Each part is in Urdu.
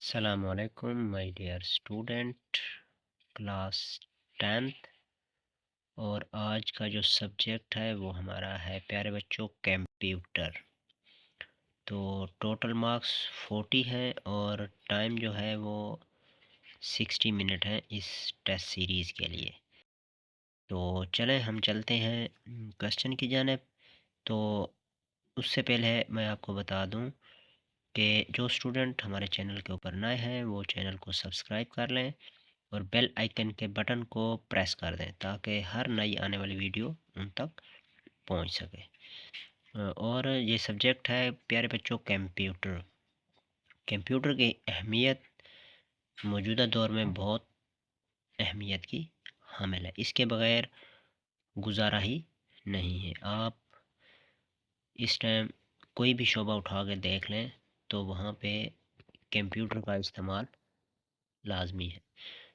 السلام علیکم my dear student class 10th۔ اور آج کا جو سبجیکٹ ہے وہ ہمارا ہے پیارے بچوں کمپیوٹر۔ تو ٹوٹل مارکس 40 ہیں اور ٹائم جو ہے وہ 60 منٹ ہے اس ٹیسٹ سیریز کے لیے۔ تو چلیں ہم چلتے ہیں کوشچن کی جانب۔ تو اس سے پہلے میں آپ کو بتا دوں کہ جو اسٹوڈنٹ ہمارے چینل کے اوپر نئے ہیں وہ چینل کو سبسکرائب کر لیں اور بیل آئیکن کے بٹن کو پریس کر دیں تاکہ ہر نئی آنے والی ویڈیو ان تک پہنچ سکے۔ اور یہ سبجیکٹ ہے پیارے بچوں کمپیوٹر۔ کمپیوٹر کی اہمیت موجودہ دور میں بہت اہمیت کی حامل ہے، اس کے بغیر گزارا ہی نہیں ہے۔ آپ اس ٹائم کوئی بھی شعبہ اٹھا کے دیکھ لیں تو وہاں پہ کمپیوٹر کا استعمال لازمی ہے۔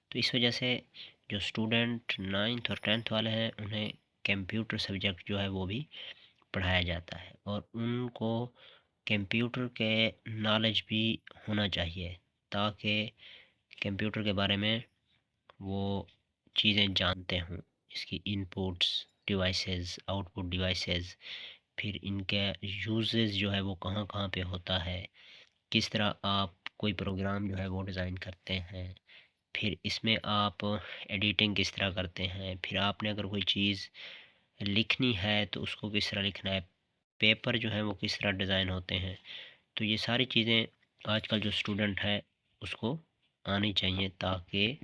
تو اس وجہ سے جو اسٹوڈنٹ 9th اور 10th والے ہیں انہیں کمپیوٹر سبجیکٹ جو ہے وہ بھی پڑھایا جاتا ہے، اور ان کو کمپیوٹر کے نالج بھی ہونا چاہیے تاکہ کمپیوٹر کے بارے میں وہ چیزیں جانتے ہوں، اس کی ان پٹس ڈیوائسز، آؤٹ پٹ ڈیوائسز، پھر ان کے یوزز جو ہے وہ کہاں کہاں پہ ہوتا ہے، کس طرح آپ کوئی پروگرام جو ہے وہ ڈیزائن کرتے ہیں، پھر اس میں آپ ایڈیٹنگ کس طرح کرتے ہیں، پھر آپ نے اگر کوئی چیز لکھنی ہے تو اس کو کس طرح لکھنا ہے، پیپر جو ہے وہ کس طرح ڈیزائن ہوتے ہیں۔ تو یہ ساری چیزیں آج کل جو اسٹوڈنٹ ہے اس کو آنی چاہیے تاکہ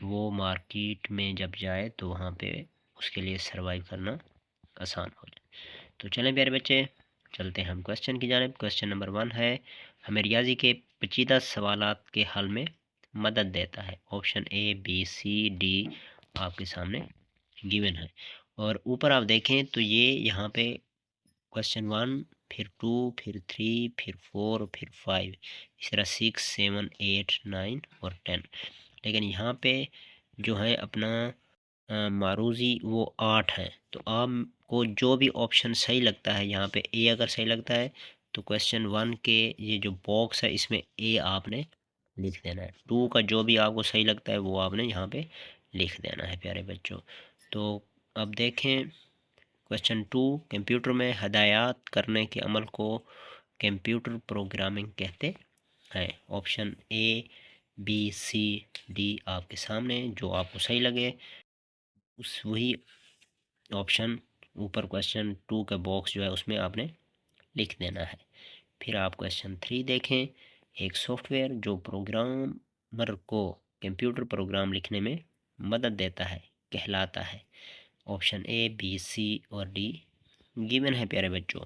وہ مارکیٹ میں جب جائے تو وہاں پہ اس کے لیے سروائیو کرنا آسان ہو جائے۔ تو چلیں پیارے بچے چلتے ہیں ہم کوشچن کی جانب۔ کوشچن نمبر 1 ہے، ہمیں ریاضی کے پیچیدہ سوالات کے حل میں مدد دیتا ہے۔ آپشن اے بی سی ڈی آپ کے سامنے گیون ہے، اور اوپر آپ دیکھیں تو یہ یہاں پہ کوشچن 1 پھر 2 پھر 3 پھر 4 پھر 5 اس طرح 6 7 8 9 اور 10، لیکن یہاں پہ جو ہے اپنا معروضی وہ 8 ہے۔ تو آپ کو جو بھی آپشن صحیح لگتا ہے، یہاں پہ اے اگر صحیح لگتا ہے تو کوشچن 1 کے یہ جو باکس ہے اس میں اے آپ نے لکھ دینا ہے، 2 کا جو بھی آپ کو صحیح لگتا ہے وہ آپ نے یہاں پہ لکھ دینا ہے پیارے بچوں۔ تو اب دیکھیں کوشچن 2، کمپیوٹر میں ہدایات کرنے کے عمل کو کمپیوٹر پروگرامنگ کہتے ہیں۔ آپشن اے بی سی ڈی آپ کے سامنے، جو آپ کو صحیح لگے وہی آپشن اوپر کوشچن 2 کا باکس جو ہے اس میں آپ نے لکھ دینا ہے۔ پھر آپ کوشچن 3 دیکھیں، ایک سافٹ ویئر جو پروگرامر کو کمپیوٹر پروگرام لکھنے میں مدد دیتا ہے کہلاتا ہے۔ آپشن اے بی سی اور ڈی گیون ہے پیارے بچوں۔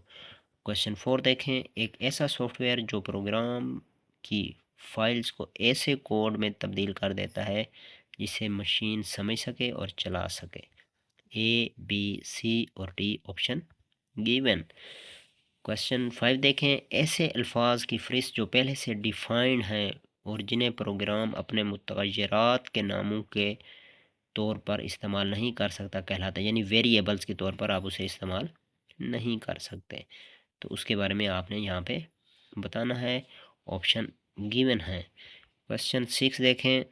کوشچن 4 دیکھیں، ایک ایسا سافٹ ویئر جو پروگرام کی فائلز کو ایسے کوڈ میں تبدیل کر دیتا ہے جسے مشین سمجھ سکے اور چلا سکے۔ اے بی سی اور ڈی آپشن گیون۔ کوشچن 5 دیکھیں، ایسے الفاظ کی فہرست جو پہلے سے ڈیفائنڈ ہیں اور جنہیں پروگرام اپنے متغیرات کے ناموں کے طور پر استعمال نہیں کر سکتا کہلاتا ہے، یعنی ویریبلز کے طور پر آپ اسے استعمال نہیں کر سکتے، تو اس کے بارے میں آپ نے یہاں پہ بتانا ہے۔ آپشن گیون ہے۔ کوشچن 6 دیکھیں،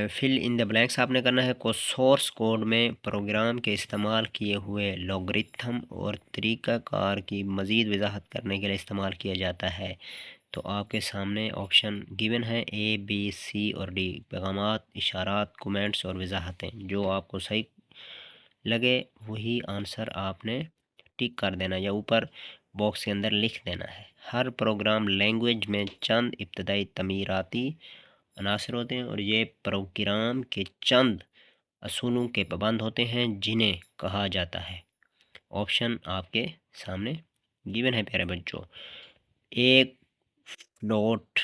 فل ان دا بلینکس آپ نے کرنا ہے، کو سورس کوڈ میں پروگرام کے استعمال کیے ہوئے لوگرتھم اور طریقہ کار کی مزید وضاحت کرنے کے لیے استعمال کیا جاتا ہے۔ تو آپ کے سامنے آپشن گیون ہے اے بی سی اور ڈی، پیغامات، اشارات، کومنٹس اور وضاحتیں، جو آپ کو صحیح لگے وہی آنسر آپ نے ٹک کر دینا یا اوپر باکس کے اندر لکھ دینا ہے۔ ہر پروگرام لینگویج میں چند ابتدائی تعمیراتی عناصر ہوتے ہیں اور یہ پروگرام کے چند اصولوں کے پابند ہوتے ہیں جنہیں کہا جاتا ہے۔ آپشن آپ کے سامنے گیون ہے پیارے بچوں۔ ایک فلوٹ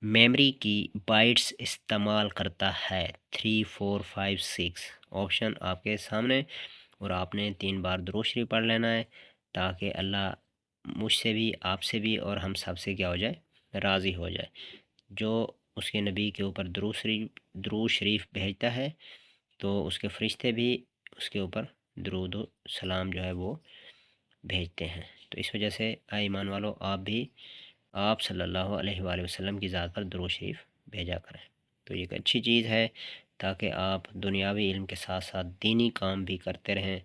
میموری کی بائٹس استعمال کرتا ہے 3 4 5 6۔ آپشن آپ کے سامنے، اور آپ نے 3 بار درود شریف پڑھ لینا ہے تاکہ اللہ مجھ سے بھی، آپ سے بھی اور ہم سب سے کیا ہو جائے، راضی ہو جائے۔ جو اس کے نبی کے اوپر درود شریف بھیجتا ہے تو اس کے فرشتے بھی اس کے اوپر درود و سلام جو ہے وہ بھیجتے ہیں۔ تو اس وجہ سے اے ایمان والو آپ بھی آپ صلی اللہ علیہ وآلہ وسلم کی ذات پر درود شریف بھیجا کریں۔ تو یہ ایک اچھی چیز ہے تاکہ آپ دنیاوی علم کے ساتھ ساتھ دینی کام بھی کرتے رہیں،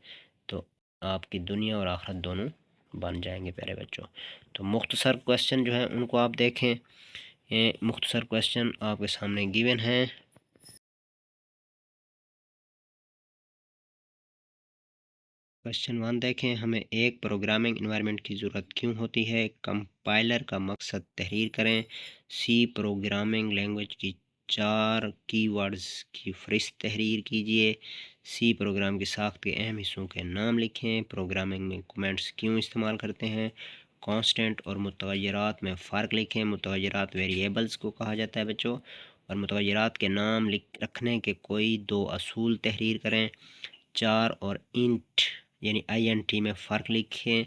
تو آپ کی دنیا اور آخرت دونوں بن جائیں گے پیارے بچوں۔ تو مختصر کویسچن جو ہیں ان کو آپ دیکھیں، یہ مختصر کویسچن آپ کے سامنے گیون ہیں۔ کویسچن 1 دیکھیں، ہمیں ایک پروگرامنگ انوائرمنٹ کی ضرورت کیوں ہوتی ہے؟ کمپائلر کا مقصد تحریر کریں۔ سی پروگرامنگ لینگویج کی 4 کی ورڈز کی فہرست تحریر کیجیے۔ سی پروگرام کی ساخت کے اہم حصوں کے نام لکھیں۔ پروگرامنگ میں کومنٹس کیوں استعمال کرتے ہیں؟ کانسٹنٹ اور متغیرات میں فرق لکھیں۔ متغیرات ویریبلز کو کہا جاتا ہے بچوں، اور متغیرات کے نام رکھنے کے کوئی 2 اصول تحریر کریں۔ 4 اور انٹ یعنی INT میں فرق لکھیں۔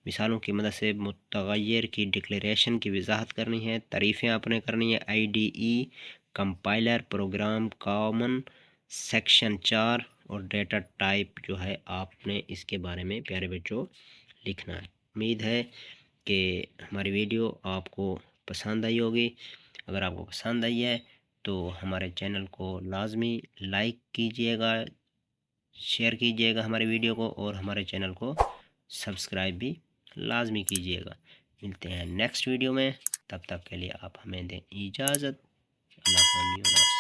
مثالوں کی مدد سے متغیر کی ڈکلیریشن کی وضاحت کرنی ہے۔ تعریفیں آپ نے کرنی ہے۔ IDE compiler program common section 4 اور ڈیٹا ٹائپ جو ہے آپ نے اس کے بارے میں پیارے بچوں لکھنا ہے۔ امید ہے کہ ہماری ویڈیو آپ کو پسند آئی ہوگی۔ اگر آپ کو پسند آئی ہے تو ہمارے چینل کو لازمی لائک کیجیے گا، شیئر کیجیے گا ہماری ویڈیو کو، اور ہمارے چینل کو سبسکرائب بھی لازمی کیجیے گا۔ ملتے ہیں نیکسٹ ویڈیو میں، تب تک کے لیے آپ ہمیں دیں اجازت۔ اللہ حافظ۔